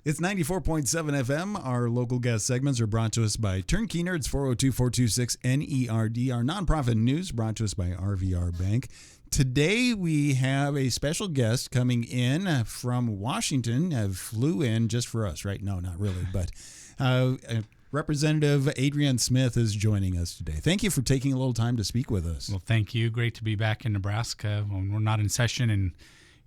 It's 94.7 FM. Our local guest segments are brought to us by Turnkey Nerds, 402-426-NERD. Our nonprofit news brought to us by RVR Bank. Today we have a special guest coming in from Washington. Flew in just for us, right? No, not really, but Representative Adrian Smith is joining us today. Thank you for taking a little time to speak with us. Well, thank you. Great to be back in Nebraska. When we're not in session in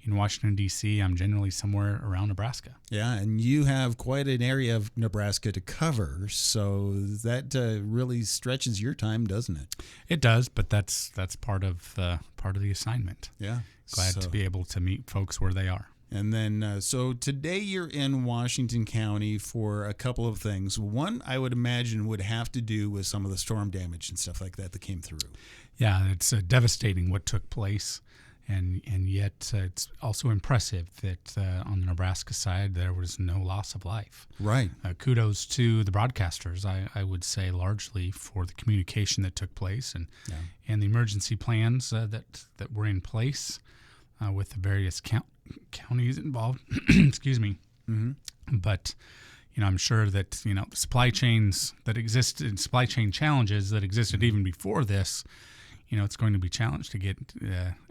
Washington, D.C., I'm generally somewhere around Nebraska. Yeah, and you have quite an area of Nebraska to cover, so that really stretches your time, doesn't it? It does, but that's part of the assignment. Yeah. Glad to be able to meet folks where they are. And then, so today you're in Washington County for a couple of things. One, I would imagine, would have to do with some of the storm damage and stuff like that came through. Yeah, it's devastating what took place. And yet it's also impressive that on the Nebraska side there was no loss of life. Right. Kudos to the broadcasters, I would say, largely for the communication that took place and the emergency plans that were in place with the various counties involved. Excuse me. Mm-hmm. But I'm sure that the supply chains that existed, supply chain challenges that existed even before this. It's going to be challenged to get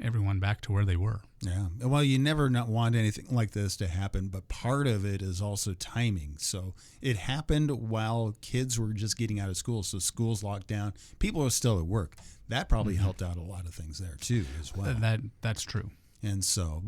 everyone back to where they were. Yeah. Well, you never not want anything like this to happen, but part of it is also timing. So it happened while kids were just getting out of school. So schools locked down. People are still at work. That probably helped out a lot of things there too, as well. That's true. And so,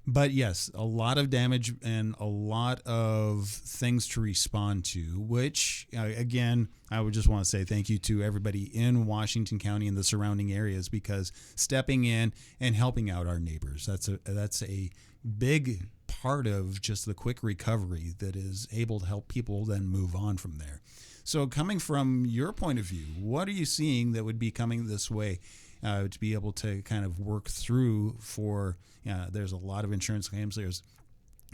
but yes, a lot of damage and a lot of things to respond to, which, again, I would just want to say thank you to everybody in Washington County and the surrounding areas, because stepping in and helping out our neighbors, that's a big part of just the quick recovery that is able to help people then move on from there. So coming from your point of view, what are you seeing that would be coming this way? To be able to kind of work through for, there's a lot of insurance claims.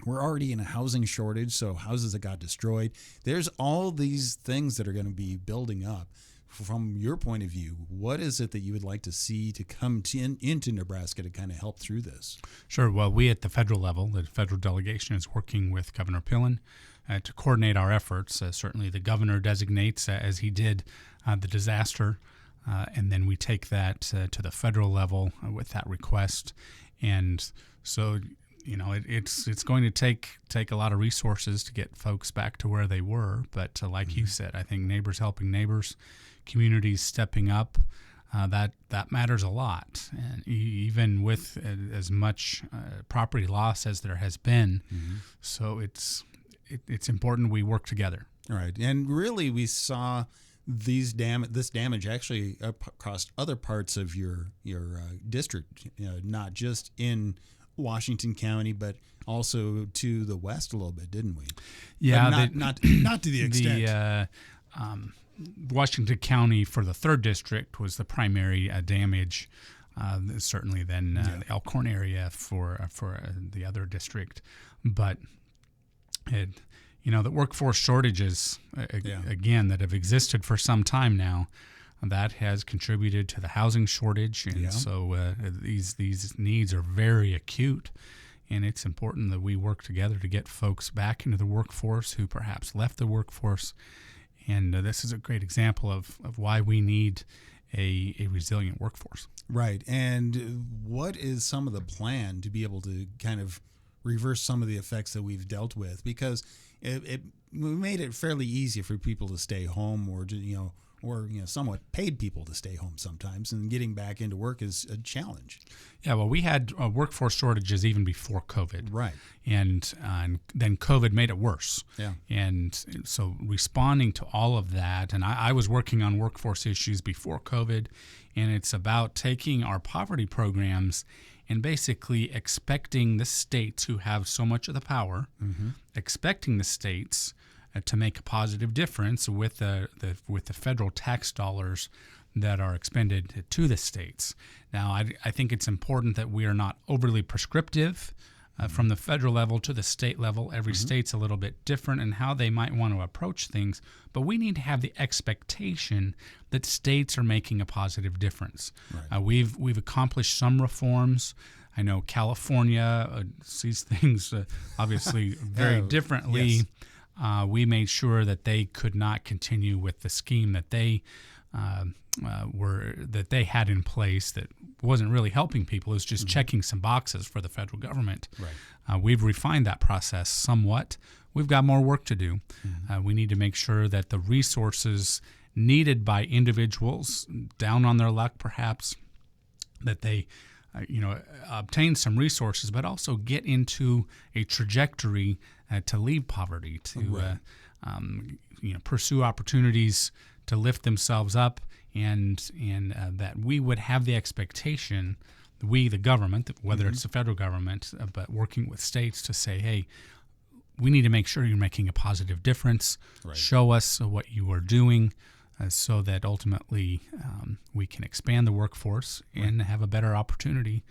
We're already in a housing shortage, so houses that got destroyed. There's all these things that are going to be building up. From your point of view, what is it that you would like to see to come into Nebraska to kind of help through this? Sure. Well, we at the federal level, the federal delegation is working with Governor Pillen to coordinate our efforts. Certainly the governor designates, as he did, the disaster. And then we take that to the federal level with that request, and so it's going to take a lot of resources to get folks back to where they were. But like you said, I think neighbors helping neighbors, communities stepping up, that matters a lot. And even with as much property loss as there has been, so it's important we work together. All right, and really we saw this damage actually across other parts of your district, not just in Washington County, but also to the west a little bit, didn't we? Yeah, not to the extent. Washington County for the 3rd district was the primary damage. Certainly, then the Elkhorn area for the other district, but the workforce shortages, again, that have existed for some time now, that has contributed to the housing shortage. And so these needs are very acute. And it's important that we work together to get folks back into the workforce who perhaps left the workforce. And this is a great example of why we need a resilient workforce. Right. And what is some of the plan to be able to kind of reverse some of the effects that we've dealt with? Because we made it fairly easy for people to stay home, or somewhat paid people to stay home sometimes, and getting back into work is a challenge. Yeah, well, we had workforce shortages even before COVID. Right. And then COVID made it worse. Yeah. And so responding to all of that, and I was working on workforce issues before COVID, and it's about taking our poverty programs and basically expecting the states who have so much of the power, expecting the states to make a positive difference with the federal tax dollars that are expended to the states. Now, I think it's important that we are not overly prescriptive from the federal level to the state level. Every state's a little bit different in how they might want to approach things, but we need to have the expectation that states are making a positive difference. Right. We've accomplished some reforms. I know California sees things obviously very differently. Yes. We made sure that they could not continue with the scheme that they had in place that wasn't really helping people. It was just checking some boxes for the federal government. Right. We've refined that process somewhat. We've got more work to do. We need to make sure that the resources needed by individuals down on their luck, perhaps, that they obtain some resources, but also get into a trajectory to leave poverty, to pursue opportunities to lift themselves up, and that we would have the expectation, we, the government, whether it's the federal government, but working with states to say, hey, we need to make sure you're making a positive difference. Right. Show us what you are doing, so that ultimately we can expand the workforce and have a better opportunity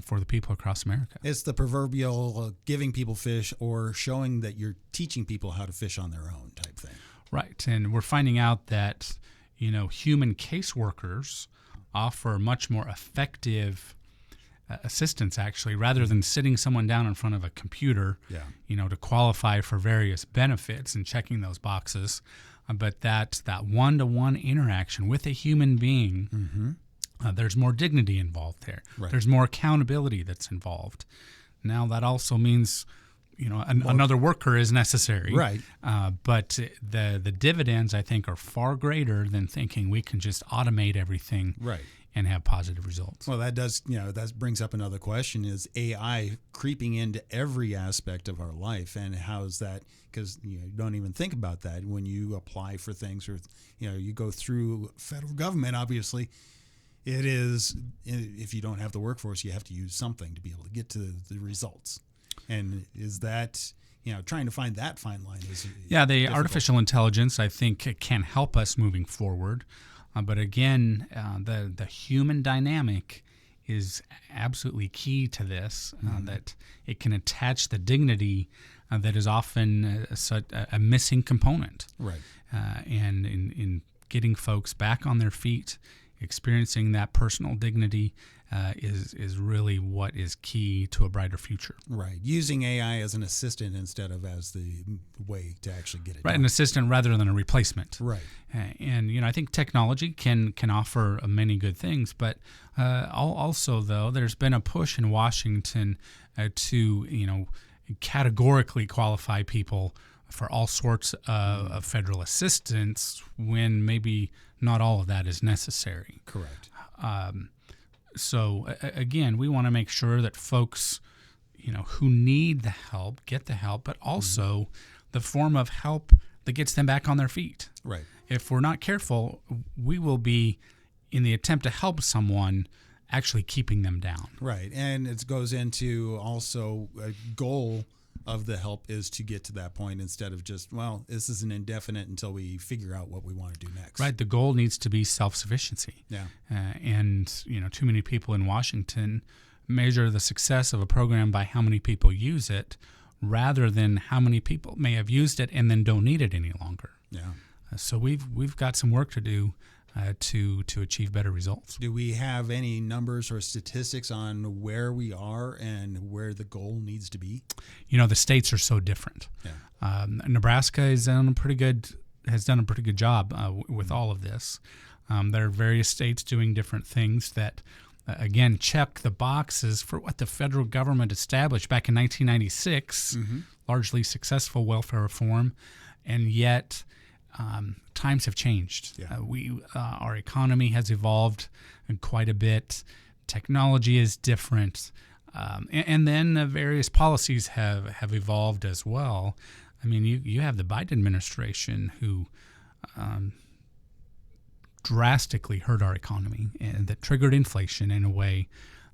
for the people across America. It's the proverbial giving people fish or showing that you're teaching people how to fish on their own type thing. Right, and we're finding out that human caseworkers offer much more effective assistance, actually, rather than sitting someone down in front of a computer, to qualify for various benefits and checking those boxes. But that one-to-one interaction with a human being, there's more dignity involved there. Right. There's more accountability that's involved. Now that also means, another worker is necessary. Right. But the dividends, I think, are far greater than thinking we can just automate everything. Right. And have positive results. Well, that brings up another question: is AI creeping into every aspect of our life, and how is that? Because you don't even think about that when you apply for things, or you go through federal government. Obviously, it is, if you don't have the workforce, you have to use something to be able to get to the results. And is that trying to find that fine line is the difficult. Artificial intelligence, I think, can help us moving forward. But again, the human dynamic is absolutely key to this, that it can attach the dignity that is often a missing component. Right. And in getting folks back on their feet, experiencing that personal dignity is really what is key to a brighter future. Right. Using AI as an assistant instead of as the way to actually get it done. An assistant rather than a replacement. Right. And I think technology can offer many good things, but also, though, there's been a push in Washington to categorically qualify people for all sorts of federal assistance when maybe not all of that is necessary. Correct. So again, we want to make sure that folks, who need the help get the help, but also the form of help that gets them back on their feet. Right. If we're not careful, we will be, in the attempt to help someone, actually keeping them down. Right. And it goes into also a goal of the help is to get to that point instead of just, this is an indefinite until we figure out what we want to do next. Right. The goal needs to be self-sufficiency. Yeah. And too many people in Washington measure the success of a program by how many people use it rather than how many people may have used it and then don't need it any longer. Yeah. So we've got some work to do to achieve better results. Do we have any numbers or statistics on where we are and where the goal needs to be? The states are so different. Yeah. Nebraska has done a pretty good job with all of this. There are various states doing different things that, again, check the boxes for what the federal government established back in 1996, largely successful welfare reform, and yet times have changed. Yeah. Our economy has evolved quite a bit. Technology is different. And then various policies have evolved as well. I mean, you have the Biden administration who drastically hurt our economy and that triggered inflation in a way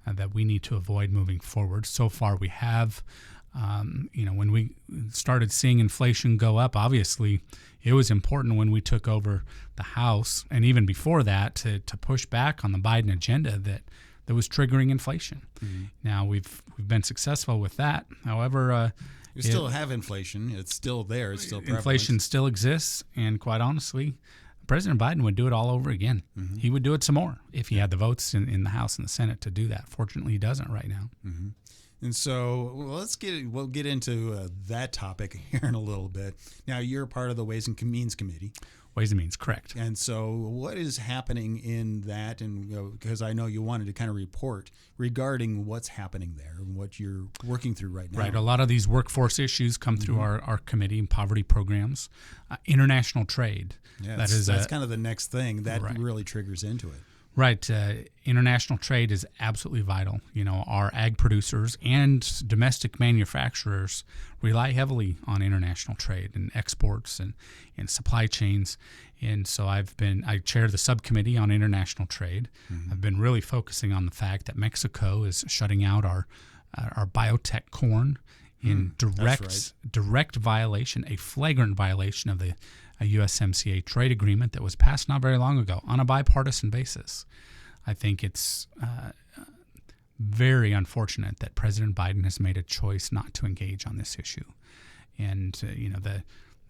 that we need to avoid moving forward. So far we have. When we started seeing inflation go up, obviously it was important when we took over the House, and even before that, to push back on the Biden agenda that was triggering inflation. Now we've been successful with that. However, we still have inflation. It's still there. It's still prevalent. Inflation still exists, and quite honestly, President Biden would do it all over again. He would do it some more if he had the votes in the House and the Senate to do that. Fortunately, he doesn't right now. And so we'll get into that topic here in a little bit. Now, you're part of the Ways and Means Committee. Ways and Means, correct. And so what is happening in that? And because I know you wanted to kind of report regarding what's happening there and what you're working through right now. Right. A lot of these workforce issues come through our committee and poverty programs. International trade. Yeah, that's kind of the next thing that really triggers into it. Right. International trade is absolutely vital. Our ag producers and domestic manufacturers rely heavily on international trade and exports and supply chains. And so I chair the subcommittee on international trade. I've been really focusing on the fact that Mexico is shutting out our biotech corn in direct violation, a flagrant violation of the USMCA trade agreement that was passed not very long ago on a bipartisan basis. I think it's very unfortunate that President Biden has made a choice not to engage on this issue. And,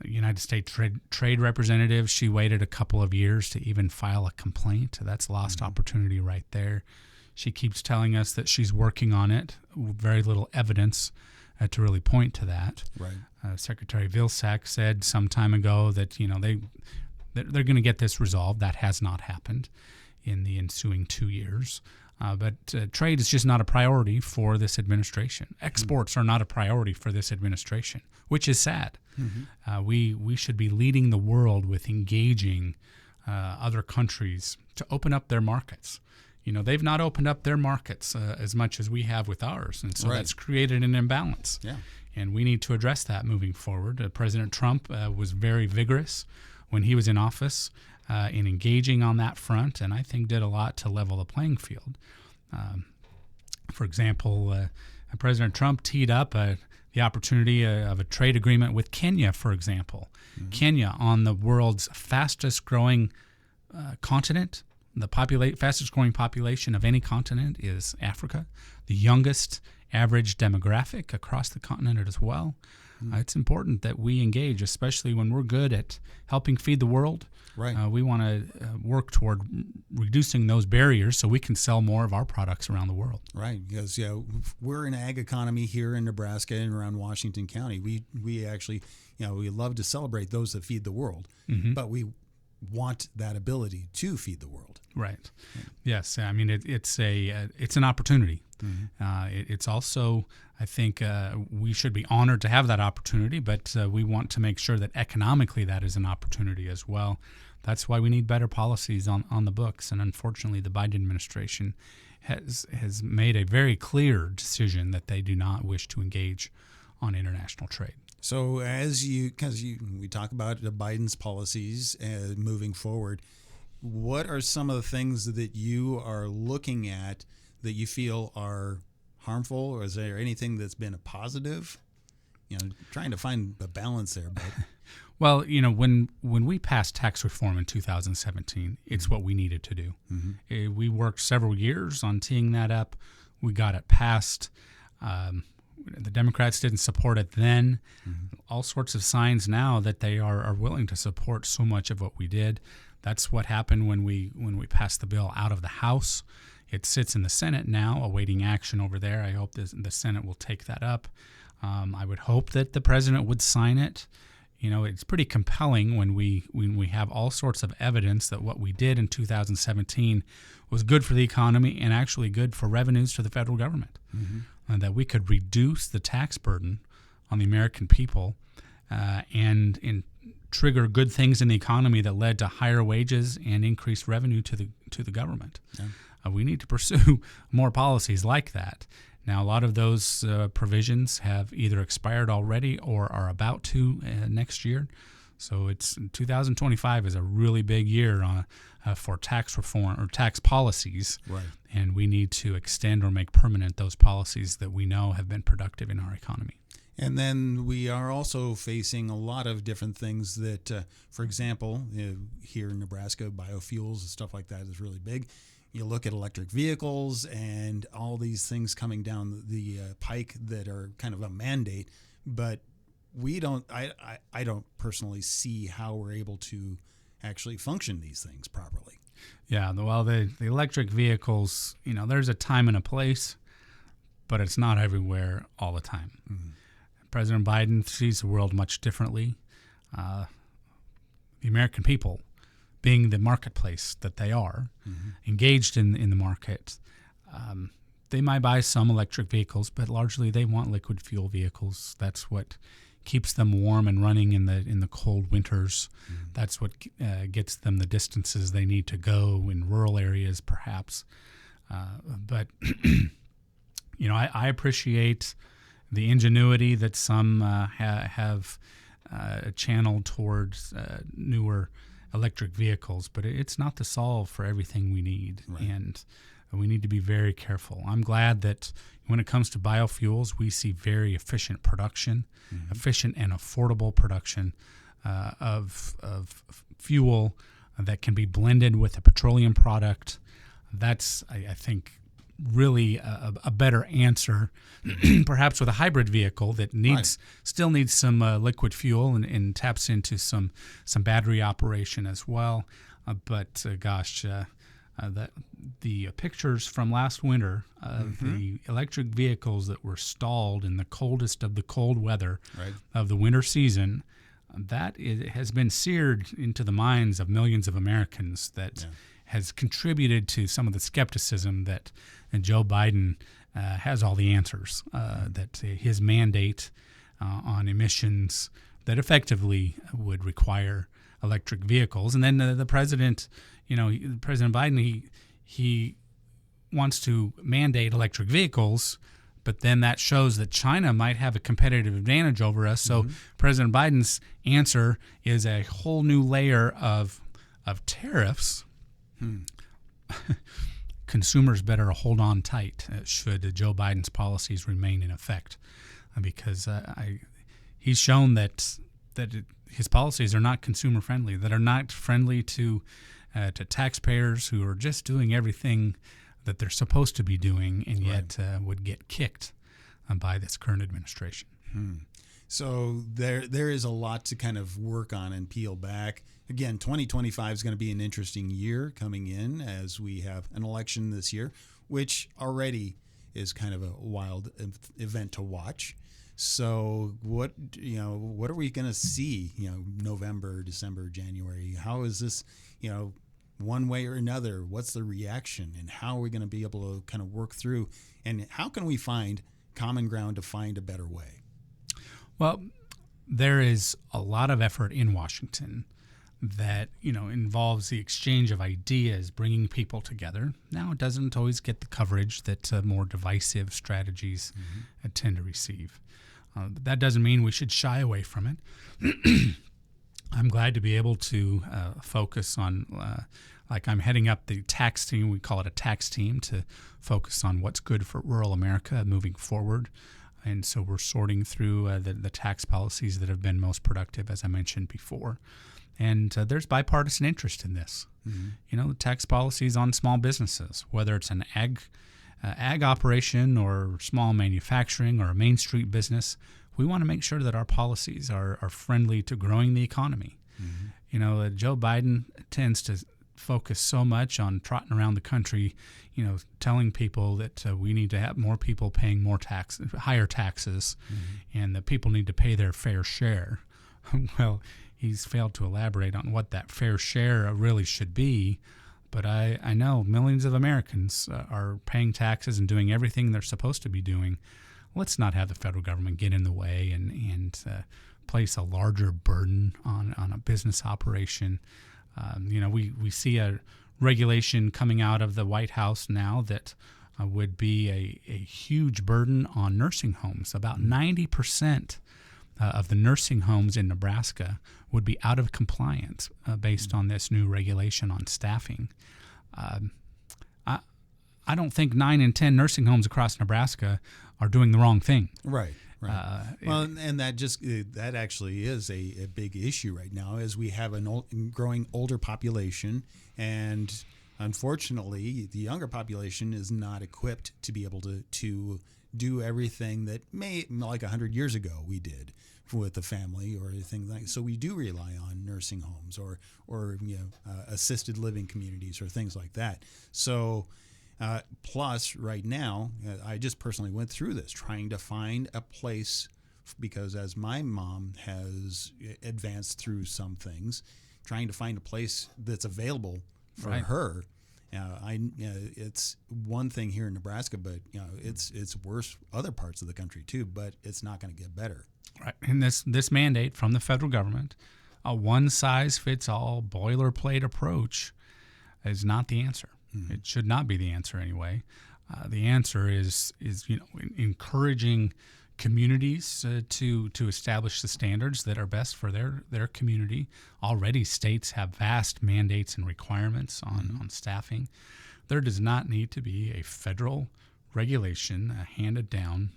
the United States Trade Representative, she waited a couple of years to even file a complaint. That's lost opportunity right there. She keeps telling us that she's working on it. Very little evidence to really point to that. Right. Secretary Vilsack said some time ago that they're going to get this resolved. That has not happened in the ensuing 2 years. But trade is just not a priority for this administration. Exports are not a priority for this administration, which is sad. We should be leading the world with engaging other countries to open up their markets. They've not opened up their markets as much as we have with ours, and so that's created an imbalance. Yeah. And we need to address that moving forward. President Trump was very vigorous when he was in office in engaging on that front, and I think did a lot to level the playing field. For example, President Trump teed up the opportunity of a trade agreement with Kenya, for example. Kenya, on the world's fastest growing continent. The fastest growing population of any continent is Africa. The youngest average demographic across the continent as well. It's important that we engage, especially when we're good at helping feed the world. Right. We want to work toward reducing those barriers so we can sell more of our products around the world. Right, because we're an ag economy here in Nebraska and around Washington County. We actually, we love to celebrate those that feed the world, but we want that ability to feed the world. Right. Yes. I mean, it's an opportunity. It's also, I think, we should be honored to have that opportunity, but we want to make sure that economically that is an opportunity as well. That's why we need better policies on the books. And unfortunately, the Biden administration has made a very clear decision that they do not wish to engage on international trade. So we talk about Biden's policies moving forward, what are some of the things that you are looking at that you feel are harmful, or is there anything that's been a positive? Trying to find a balance there. But well, when we passed tax reform in 2017, it's what we needed to do. We worked several years on teeing that up. We got it passed. The Democrats didn't support it then. All sorts of signs now that they are willing to support so much of what we did. That's what happened when we passed the bill out of the House. It sits in the Senate now, awaiting action over there. I hope the Senate will take that up. I would hope that the president would sign it. It's pretty compelling when we have all sorts of evidence that what we did in 2017 was good for the economy and actually good for revenues to the federal government. That we could reduce the tax burden on the American people and trigger good things in the economy that led to higher wages and increased revenue to the government. We need to pursue more policies like that. Now, a lot of those provisions have either expired already or are about to next year. So 2025 is a really big year for tax reform or tax policies. Right. And we need to extend or make permanent those policies that we know have been productive in our economy. And then we are also facing a lot of different things that, for example, here in Nebraska, biofuels and stuff like that is really big. You look at electric vehicles and all these things coming down the pike that are kind of a mandate, but I don't personally see how we're able to actually function these things properly. Yeah, well, the electric vehicles, there's a time and a place, but it's not everywhere all the time. Mm-hmm. President Biden sees the world much differently. The American people, being the marketplace that they are, engaged in the market, they might buy some electric vehicles, but largely they want liquid fuel vehicles. That's what keeps them warm and running in the cold winters. That's what gets them the distances they need to go in rural areas, perhaps. But I appreciate the ingenuity that some have channeled towards newer electric vehicles, but it's not the solve for everything we need, right. And we need to be very careful. I'm glad that when it comes to biofuels, we see very efficient production, efficient and affordable production of fuel that can be blended with a petroleum product. That's, I think, really a better answer, perhaps with a hybrid vehicle that still needs some liquid fuel and taps into some battery operation as well. But the pictures from last winter of the electric vehicles that were stalled in the coldest of the cold weather of the winter season, has been seared into the minds of millions of Americans. That has contributed to some of the skepticism that Joe Biden has all the answers, that his mandate on emissions that effectively would require electric vehicles. And then the president, President Biden, he wants to mandate electric vehicles, but then that shows that China might have a competitive advantage over us. So President Biden's answer is a whole new layer of tariffs. Consumers better hold on tight should Joe Biden's policies remain in effect, because he's shown that his policies are not consumer friendly, that are not friendly to taxpayers who are just doing everything that they're supposed to be doing, and yet would get kicked by this current administration. So there is a lot to kind of work on and peel back. Again, 2025 is going to be an interesting year coming in, as we have an election this year, which already is kind of a wild event to watch. So what are we going to see, November, December, January? How is this, one way or another? What's the reaction, and how are we going to be able to kind of work through, and how can we find common ground to find a better way? Well, there is a lot of effort in Washington that, involves the exchange of ideas, bringing people together. Now, it doesn't always get the coverage that more divisive strategies tend to receive. But that doesn't mean we should shy away from it. I'm glad to be able to focus on, like I'm heading up the tax team, we call it a tax team, to focus on what's good for rural America moving forward. And so we're sorting through the tax policies that have been most productive, as I mentioned before. And there's bipartisan interest in this. The tax policies on small businesses, whether it's an ag operation or small manufacturing or a Main Street business, we want to make sure that our policies are friendly to growing the economy. Joe Biden tends to focus so much on trotting around the country, telling people that we need to have more people paying higher taxes, and that people need to pay their fair share. Well, he's failed to elaborate on what that fair share really should be. But I know millions of Americans are paying taxes and doing everything they're supposed to be doing. Let's not have the federal government get in the way and place a larger burden on a business operation. We see a regulation coming out of the White House now that would be a huge burden on nursing homes. About 90% of the nursing homes in Nebraska would be out of compliance based on this new regulation on staffing. I don't think 9 in 10 nursing homes across Nebraska are doing the wrong thing. Right. Well, and that actually is a big issue right now, as we have a growing older population, and unfortunately, the younger population is not equipped to be able to do everything that like 100 years ago we did with the family or things like. So we do rely on nursing homes or assisted living communities or things like that. So plus right now, I just personally went through this trying to find a place, because as my mom has advanced through some things, trying to find a place that's available for her. It's one thing here in Nebraska, but it's worse other parts of the country too. But it's not going to get better. Right, and this mandate from the federal government, a one-size-fits-all boilerplate approach, is not the answer. Mm-hmm. It should not be the answer anyway. The answer is encouraging communities to establish the standards that are best for their community. Already, states have vast mandates and requirements on staffing. There does not need to be a federal regulation handed down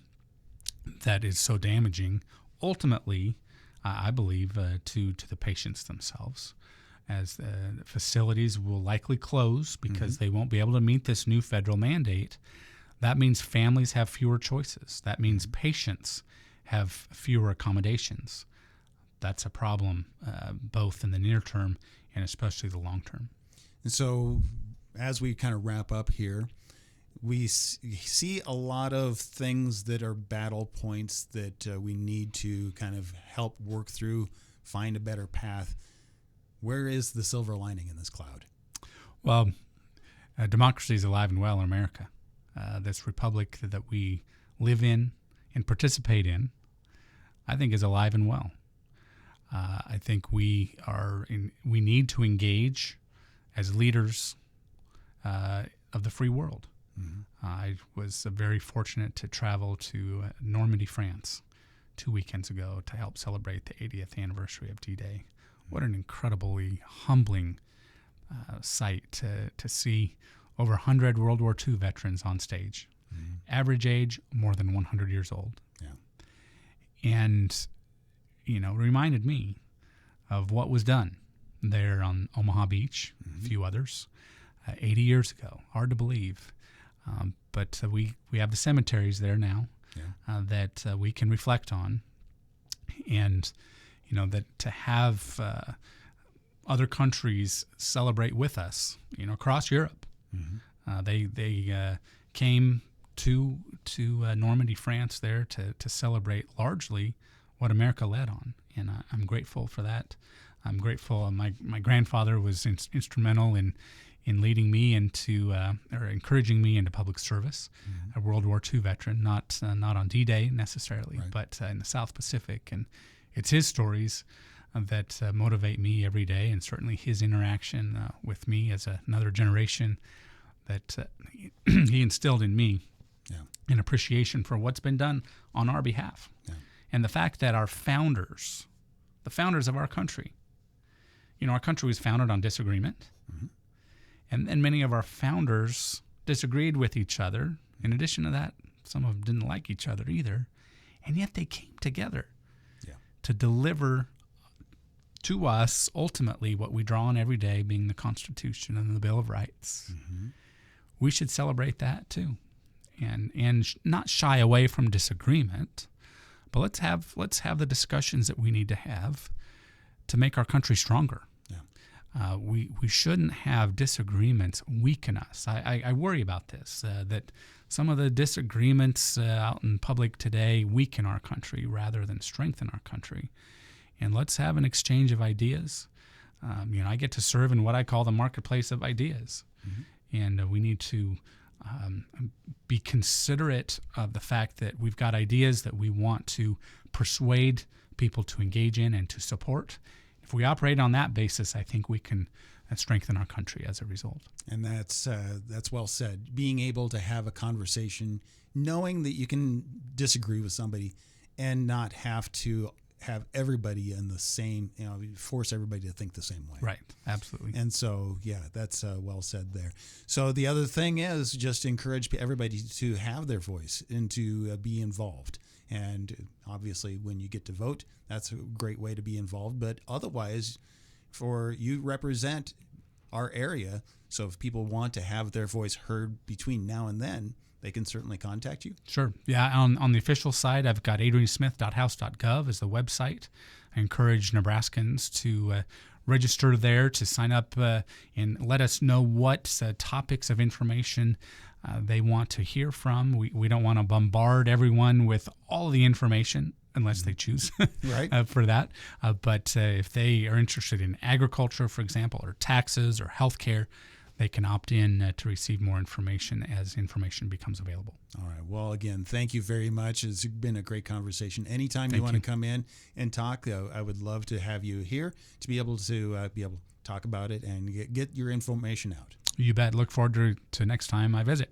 that is so damaging, ultimately, I believe, to the patients themselves, as the facilities will likely close because they won't be able to meet this new federal mandate. That means families have fewer choices. That means patients have fewer accommodations. That's a problem, both in the near term and especially the long term. And so as we kind of wrap up here, we see a lot of things that are battle points that we need to kind of help work through, find a better path. Where is the silver lining in this cloud? Well, democracy is alive and well in America. This republic that we live in and participate in, I think, is alive and well. I think we need to engage as leaders of the free world. Mm-hmm. I was very fortunate to travel to Normandy, France, 2 weekends ago to help celebrate the 80th anniversary of D-Day. Mm-hmm. What an incredibly humbling sight to see over 100 World War II veterans on stage. Mm-hmm. Average age, more than 100 years old. Yeah. And, reminded me of what was done there on Omaha Beach, a few others, 80 years ago. Hard to believe. But we have the cemeteries there now that we can reflect on. And, that to have other countries celebrate with us, across Europe. Mm-hmm. They came to Normandy, France, there to celebrate largely what America led on, and I'm grateful for that. I'm grateful. My grandfather was instrumental in leading me into or encouraging me into public service. Mm-hmm. A World War II veteran, not on D-Day necessarily, but in the South Pacific, and it's his stories that motivate me every day, and certainly his interaction with me as another generation that he instilled in me an appreciation for what's been done on our behalf. Yeah. And the fact that our founders, the founders of our country, our country was founded on disagreement, and many of our founders disagreed with each other. In addition to that, some of them didn't like each other either, and yet they came together to deliver to us, ultimately, what we draw on every day, being the Constitution and the Bill of Rights. Mm-hmm. We should celebrate that too, and not shy away from disagreement, but let's have the discussions that we need to have to make our country stronger. Yeah. We shouldn't have disagreements weaken us. I worry about this, that some of the disagreements out in public today weaken our country rather than strengthen our country. And let's have an exchange of ideas. I get to serve in what I call the marketplace of ideas. Mm-hmm. And we need to be considerate of the fact that we've got ideas that we want to persuade people to engage in and to support. If we operate on that basis, I think we can strengthen our country as a result. And that's well said. Being able to have a conversation, knowing that you can disagree with somebody and not have to have everybody in the same, force everybody to think the same way. Right, absolutely. And so, that's well said there. So the other thing is just encourage everybody to have their voice and to be involved. And obviously, when you get to vote, that's a great way to be involved. But otherwise, you represent our area. So if people want to have their voice heard between now and then, they can certainly contact you. Sure. Yeah, on the official side, I've got adriansmith.house.gov as the website. I encourage Nebraskans to register there, to sign up and let us know what topics of information they want to hear from. We don't want to bombard everyone with all the information unless they choose Right. for that. But if they are interested in agriculture, for example, or taxes or healthcare, they can opt in to receive more information as information becomes available. All right. Well, again, thank you very much. It's been a great conversation. Anytime you want to come in and talk, I would love to have you here to be able to talk about it and get your information out. You bet. Look forward to next time I visit.